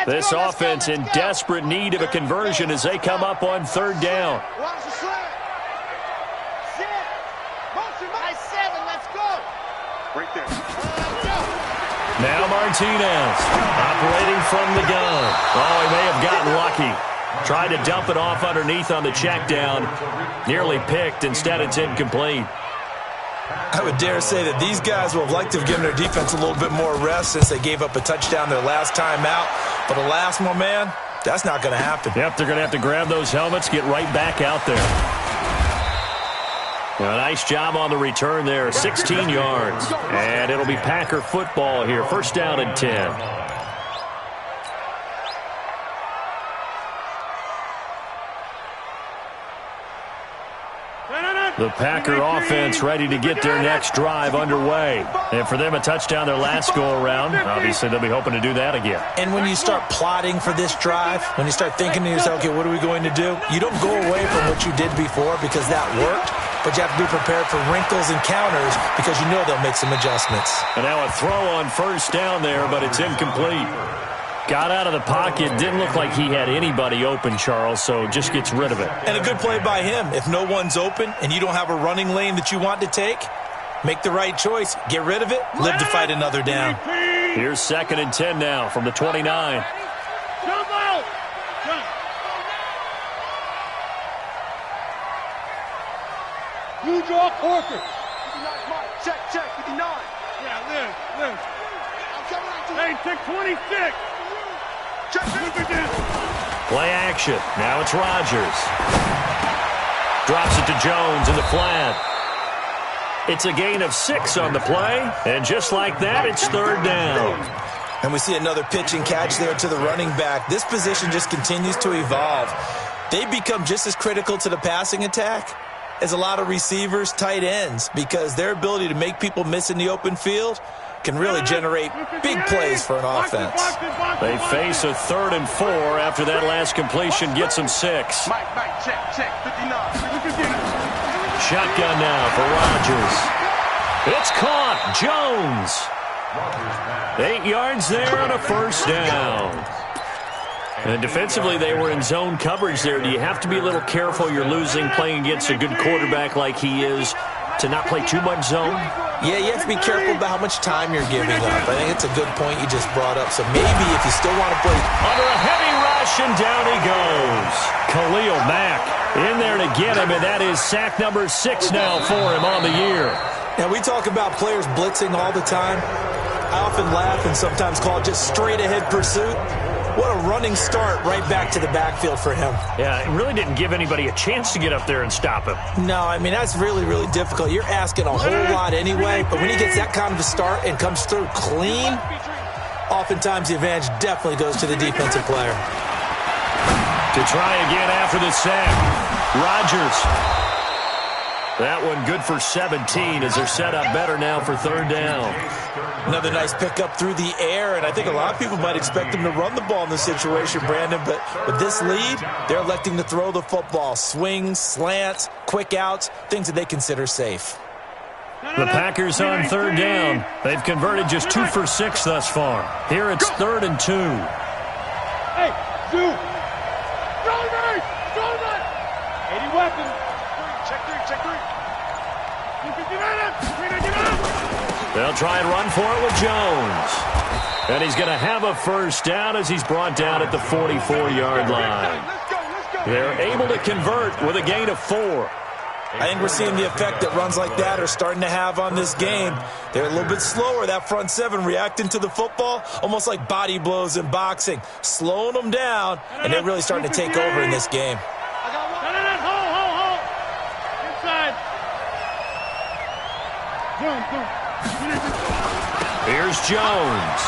Speaker 1: This offense in desperate need of a conversion as they come up on 3rd down.
Speaker 2: Watch the slant. Sit. Motion by 7. Let's go. Right there.
Speaker 1: Now Martinez operating from the gun. Oh, he may have gotten lucky. Tried to dump it off underneath on the check down. Nearly picked. Instead, it's incomplete.
Speaker 3: I would dare say that these guys would have liked to have given their defense a little bit more rest since they gave up a touchdown their last time out. But alas, my man, that's not going to happen.
Speaker 1: Yep, they're going to have to grab those helmets, get right back out there. A nice job on the return there, 16 yards. And it'll be Packer football here, 1st down and 10. The Packer offense ready to get their next drive underway. And for them, a touchdown their last go-around. Obviously, they'll be hoping to do that again.
Speaker 3: And when you start plotting for this drive, when you start thinking to yourself, okay, what are we going to do? You don't go away from what you did before because that worked, but you have to be prepared for wrinkles and counters because you know they'll make some adjustments.
Speaker 1: And now a throw on 1st down there, but it's incomplete. Got out of the pocket. Didn't look like he had anybody open, Charles, so just gets rid of it.
Speaker 3: And a good play by him. If no one's open and you don't have a running lane that you want to take, make the right choice. Get rid of it. Live to fight another down.
Speaker 1: Here's 2nd and 10 now from the 29.
Speaker 5: Jump out! Jump. You draw Corker.
Speaker 2: 59 Mike. Check. 59.
Speaker 5: Yeah, live.
Speaker 2: I'm coming at you.
Speaker 5: Hey, check 26.
Speaker 2: Check.
Speaker 5: Look at this.
Speaker 1: Play action. Now it's Rodgers. Drops it to Jones in the flat. It's a gain of 6 on the play. And just like that, it's 3rd down.
Speaker 3: And we see another pitch and catch there to the running back. This position just continues to evolve. They become just as critical to the passing attack as a lot of receivers, tight ends, because their ability to make people miss in the open field can really generate big plays for an offense.
Speaker 1: They face a 3rd and 4 after that last completion gets them 6.
Speaker 2: Mike, check. 59.
Speaker 1: Shotgun now for Rodgers. It's caught. Jones. 8 yards there on a 1st down. And defensively, they were in zone coverage there. Do you have to be a little careful? You're losing, playing against a good quarterback like he is, to not play too much zone?
Speaker 3: Yeah, you have to be careful about how much time you're giving up. I think it's a good point you just brought up. So maybe if you still want to play
Speaker 1: under a heavy rush, and down he goes. Khalil Mack in there to get him, and that is sack number 6 now for him on the year.
Speaker 3: Now, we talk about players blitzing all the time. I often laugh and sometimes call it just straight-ahead pursuit. What a running start right back to the backfield for him.
Speaker 1: Yeah, it really didn't give anybody a chance to get up there and stop him.
Speaker 3: No, I mean, that's really, really difficult. You're asking a whole lot anyway, but when he gets that kind of a start and comes through clean, oftentimes the advantage definitely goes to the defensive player.
Speaker 1: To try again after the sack, Rodgers. That one good for 17 as they're set up better now for 3rd down.
Speaker 3: Another nice pickup through the air, and I think a lot of people might expect them to run the ball in this situation, Brandon, but with this lead, they're electing to throw the football. Swings, slants, quick outs, things that they consider safe.
Speaker 1: The Packers on 3rd down. They've converted just 2 for 6 thus far. Here it's 3rd and 2.
Speaker 5: Hey, Zoo. Go, 80 weapons. Check 3.
Speaker 1: They'll try and run for it with Jones. And he's going to have a 1st down as he's brought down at the 44-yard line.
Speaker 2: Let's go.
Speaker 1: They're able to convert with a gain of 4.
Speaker 3: I think we're seeing the effect that runs like that are starting to have on this game. They're a little bit slower, that front seven, reacting to the football, almost like body blows in boxing, slowing them down, and they're really starting to take over in this game.
Speaker 5: Hold. Inside.
Speaker 1: Here's Jones.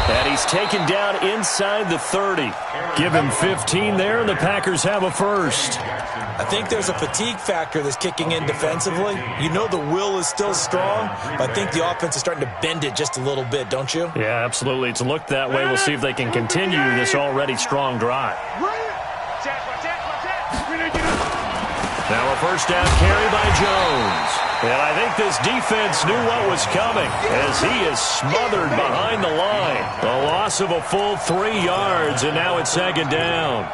Speaker 1: And he's taken down inside the 30. Give him 15 there, and the Packers have a first.
Speaker 3: I think there's a fatigue factor that's kicking in defensively. You know the will is still strong, but I think the offense is starting to bend it just a little bit, don't you?
Speaker 1: Yeah, absolutely. It's looked that way. We'll see if they can continue this already strong drive. Now a first down carry by Jones. And I think this defense knew what was coming as he is smothered behind the line. A loss of a full 3 yards, and now it's second down.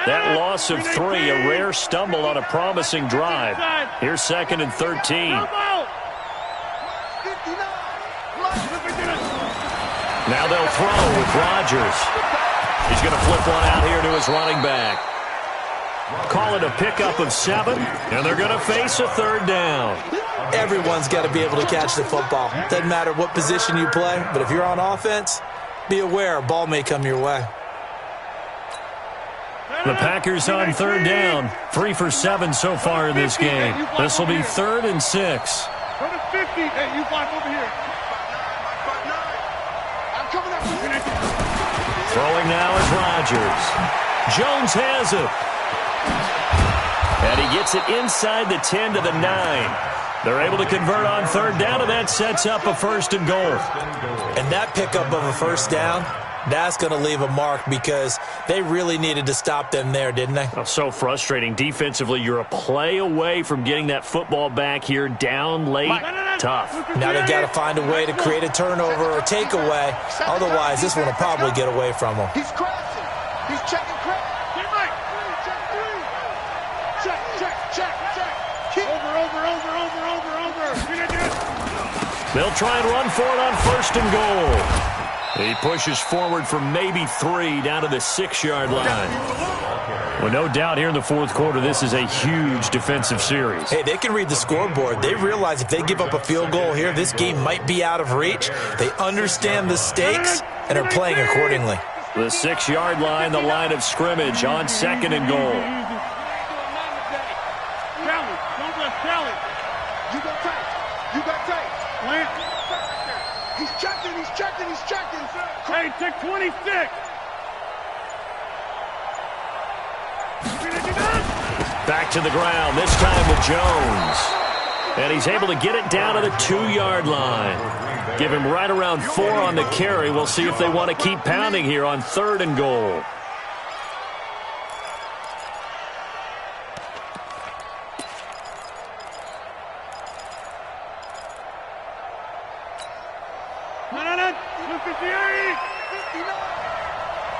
Speaker 1: That loss of 3, a rare stumble on a promising drive. Here's second and 13. Now they'll throw with Rodgers. He's going to flip one out here to his running back. Call it a pickup of 7, and they're going to face a third down.
Speaker 3: Everyone's got to be able to catch the football. Doesn't matter what position you play, but if you're on offense, be aware a ball may come your way.
Speaker 1: The Packers on third down. 3 for 7 so far in this game. This will be 3rd and 6.
Speaker 5: Run it 50. Hey, you block over here. I'm coming up.
Speaker 1: Throwing now is Rodgers. Jones has it. And he gets it inside the 10 to the 9. They're able to convert on third down, and that sets up a 1st and goal.
Speaker 3: And that pickup of a first down, that's going to leave a mark because they really needed to stop them there, didn't they?
Speaker 1: Oh, so frustrating. Defensively, you're a play away from getting that football back here down late. Tough.
Speaker 3: Now they've got to find a way to create a turnover or takeaway. Otherwise, this one will probably get away from them.
Speaker 2: He's crashing. He's checking crash.
Speaker 5: Get right. Check. Over.
Speaker 1: They'll try and run for it on 1st and goal. He pushes forward from maybe 3 down to the 6-yard line. Well, no doubt here in the 4th quarter, this is a huge defensive series.
Speaker 3: Hey, they can read the scoreboard. They realize if they give up a field goal here, this game might be out of reach. They understand the stakes and are playing accordingly.
Speaker 1: The 6-yard line, the line of scrimmage on 2nd and goal.
Speaker 5: Tally.
Speaker 2: You got tight.
Speaker 5: Plant.
Speaker 2: He's checking.
Speaker 5: Hey, take 26.
Speaker 1: Back to the ground, this time with Jones. And he's able to get it down to the 2-yard line. Give him right around 4 on the carry. We'll see if they want to keep pounding here on 3rd and goal.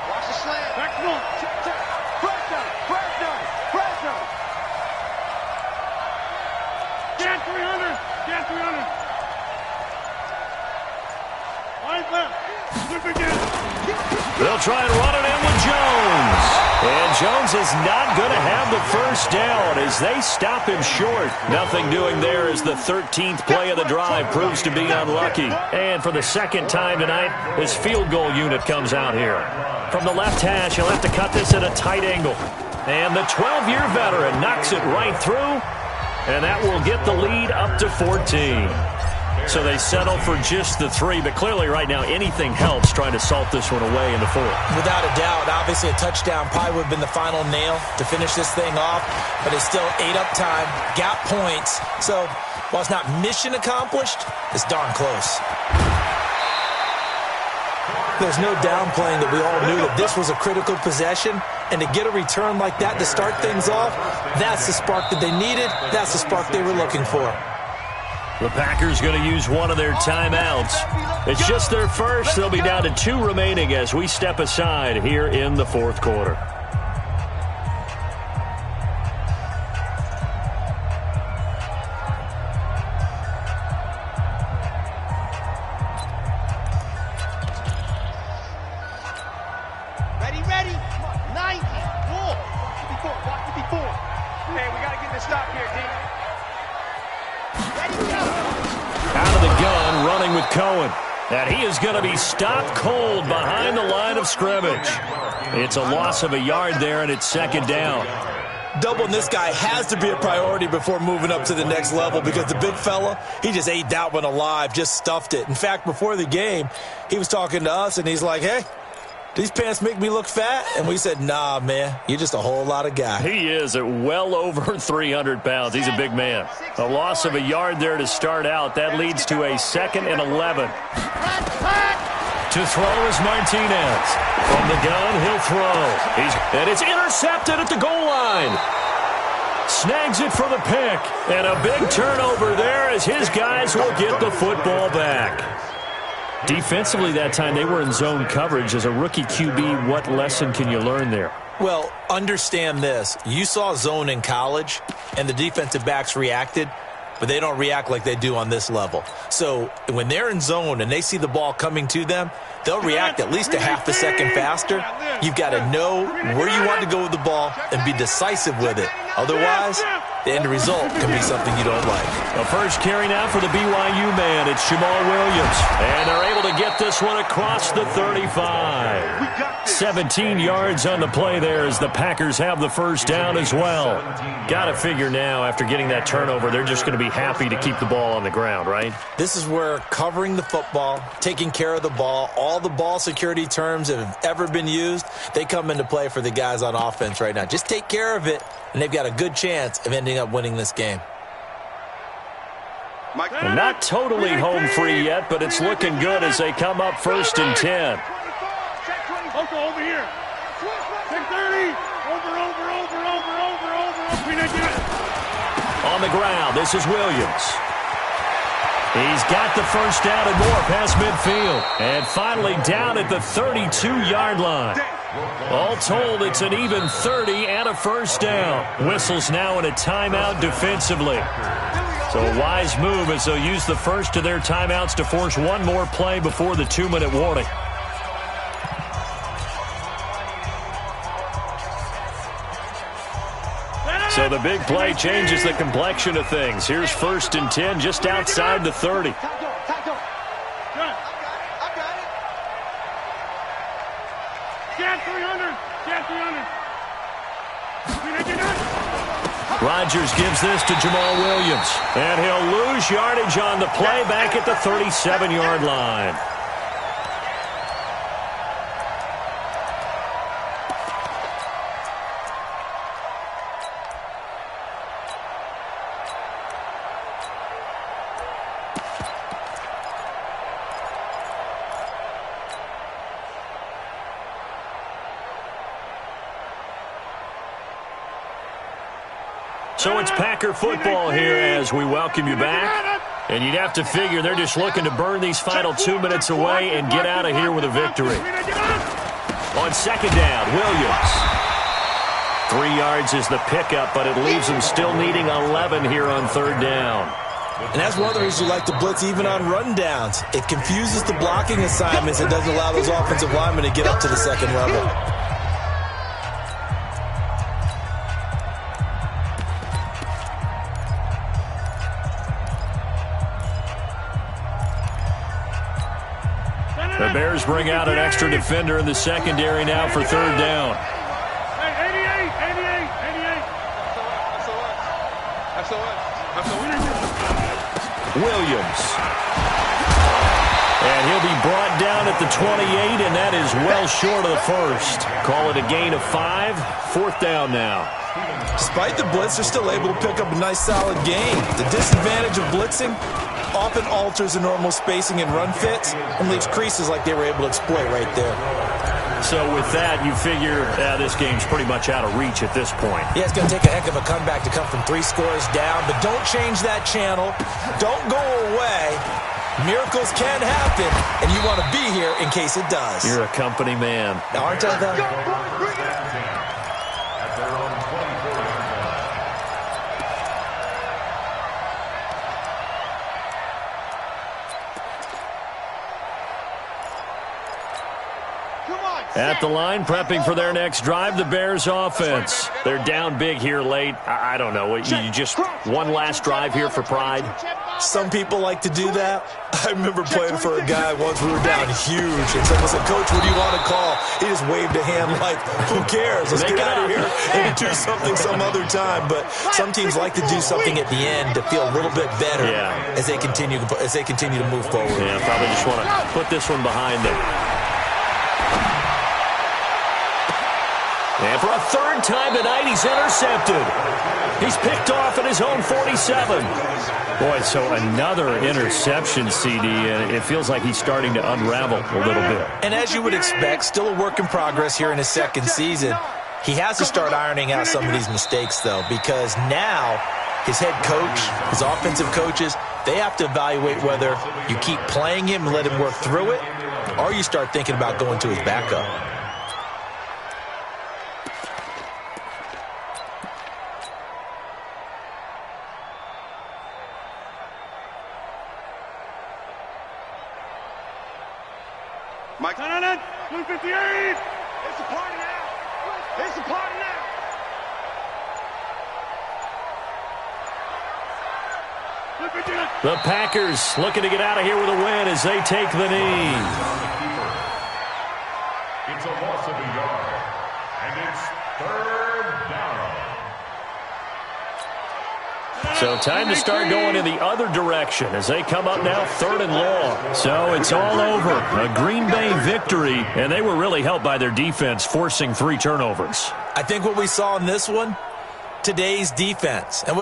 Speaker 2: Watch the slant.
Speaker 5: Back to one.
Speaker 2: Pressure.
Speaker 5: Get 300. Line left. Flip again.
Speaker 1: They'll try and run it in with Jones. And Jones is not going to have the first down as they stop him short. Nothing doing there as the 13th play of the drive proves to be unlucky. And for the 2nd time tonight, his field goal unit comes out here. From the left hash, he'll have to cut this at a tight angle. And the 12-year veteran knocks it right through. And that will get the lead up to 14. So they settle for just the 3, but clearly right now anything helps trying to salt this one away in the 4th.
Speaker 3: Without a doubt, obviously a touchdown probably would have been the final nail to finish this thing off, but it's still ate up time, got points. So while it's not mission accomplished, it's darn close. There's no downplaying that we all knew that this was a critical possession, and to get a return like that to start things off, that's the spark that they needed, that's the spark they were looking for.
Speaker 1: The Packers going to use one of their timeouts. It's just their first. They'll be down to 2 remaining as we step aside here in the 4th quarter.
Speaker 5: 4. Hey, we got to get this stop here, D.
Speaker 1: Out of the gun, running with Cohen. And he is going to be stopped cold behind the line of scrimmage. It's a loss of a yard there, and it's second down.
Speaker 3: Doubling this guy has to be a priority before moving up to the next level because the big fella, he just ate that one alive, just stuffed it. In fact, before the game, he was talking to us, and he's like, hey, these pants make me look fat? And we said, nah, man, you're just a whole lot of guy.
Speaker 1: He is at well over 300 pounds. He's a big man. A loss of a yard there to start out. That leads to a 2nd and 11. To throw is Martinez. From the gun, he'll throw. And it's intercepted at the goal line. Snags it for the pick. And a big turnover there as his guys will get the football back. Defensively that time, they were in zone coverage. As a rookie QB, what lesson can you learn there?
Speaker 3: Well, understand this. You saw zone in college, and the defensive backs reacted, but they don't react like they do on this level. So when they're in zone and they see the ball coming to them, they'll react at least a half a second faster. You've got to know where you want to go with the ball and be decisive with it. Otherwise, the end result can be something you don't like.
Speaker 1: The first carry now for the BYU man. It's Jamal Williams. And they're able to get this one across the 35. 17 yards on the play there as the Packers have the first down as well. Got to figure now after getting that turnover, they're just going to be happy to keep the ball on the ground, right?
Speaker 3: This is where covering the football, taking care of the ball, all the ball security terms that have ever been used, they come into play for the guys on offense right now. Just take care of it, and they've got a good chance of ending up winning this game.
Speaker 1: And not totally home free yet, but it's looking good as they come up 1st and 10.
Speaker 5: Loco over here. 10-30. Over.
Speaker 1: On the ground, this is Williams. He's got the first down and more past midfield. And finally down at the 32-yard line. All told, it's an even 30 and a first down. Whistles now in a timeout defensively. So a wise move as they'll use the first of their timeouts to force one more play before the 2-minute warning. So the big play changes the complexion of things. Here's 1st and 10 just outside the 30. Rodgers gives this to Jamal Williams. And he'll lose yardage on the play back at the 37-yard line. So it's Packer football here as we welcome you back. And you'd have to figure they're just looking to burn these final 2 minutes away and get out of here with a victory. On 2nd down, Williams. 3 yards is the pickup, but it leaves them still needing 11 here on 3rd down.
Speaker 3: And that's one of the reasons you like to blitz even on rundowns. It confuses the blocking assignments and doesn't allow those offensive linemen to get up to the second level.
Speaker 1: The Bears bring out an extra defender in the secondary now for 3rd down.
Speaker 5: Hey, 88.
Speaker 1: Williams. And he'll be brought down at the 28, and that is well short of the first. Call it a gain of 5. 4th down now.
Speaker 3: Despite the blitz, they're still able to pick up a nice solid gain. The disadvantage of blitzing often alters the normal spacing and run fits and leaves creases like they were able to exploit right there.
Speaker 1: So with that, you figure this game's pretty much out of reach at this point.
Speaker 3: Yeah, it's going to take a heck of a comeback to come from 3 scores down, but don't change that channel. Don't go away. Miracles can happen, and you want to be here in case it does.
Speaker 1: You're a company man.
Speaker 3: Aren't I, though?
Speaker 1: At the line, prepping for their next drive, the Bears offense. They're down big here late. I don't know. You just one last drive here for pride?
Speaker 3: Some people like to do that. I remember playing for a guy once. We were down huge, and someone said, "Coach, what do you want to call?" He just waved a hand like, "Who cares? Let's get out of here and do something some other time." But some teams like to do something at the end to feel a little bit better as they continue to move forward.
Speaker 1: Yeah, probably just want to put this one behind them. And for a third time tonight, he's intercepted. He's picked off at his own 47. Boy, so another interception, CD, and it feels like he's starting to unravel a little bit.
Speaker 3: And as you would expect, still a work in progress here in his second season. He has to start ironing out some of these mistakes, though, because now his head coach, his offensive coaches, they have to evaluate whether you keep playing him and let him work through it, or you start thinking about going to his backup.
Speaker 2: Mike, blue 58. It's a party now. It's a party now.
Speaker 1: The Packers looking to get out of here with a win as they take the knee.
Speaker 4: It's a loss of a yard, and it's third down.
Speaker 1: So time to start going in the other direction as they come up now 3rd and long. So it's all over. A Green Bay victory, and they were really helped by their defense forcing 3 turnovers.
Speaker 3: I think what we saw in this one, today's defense. And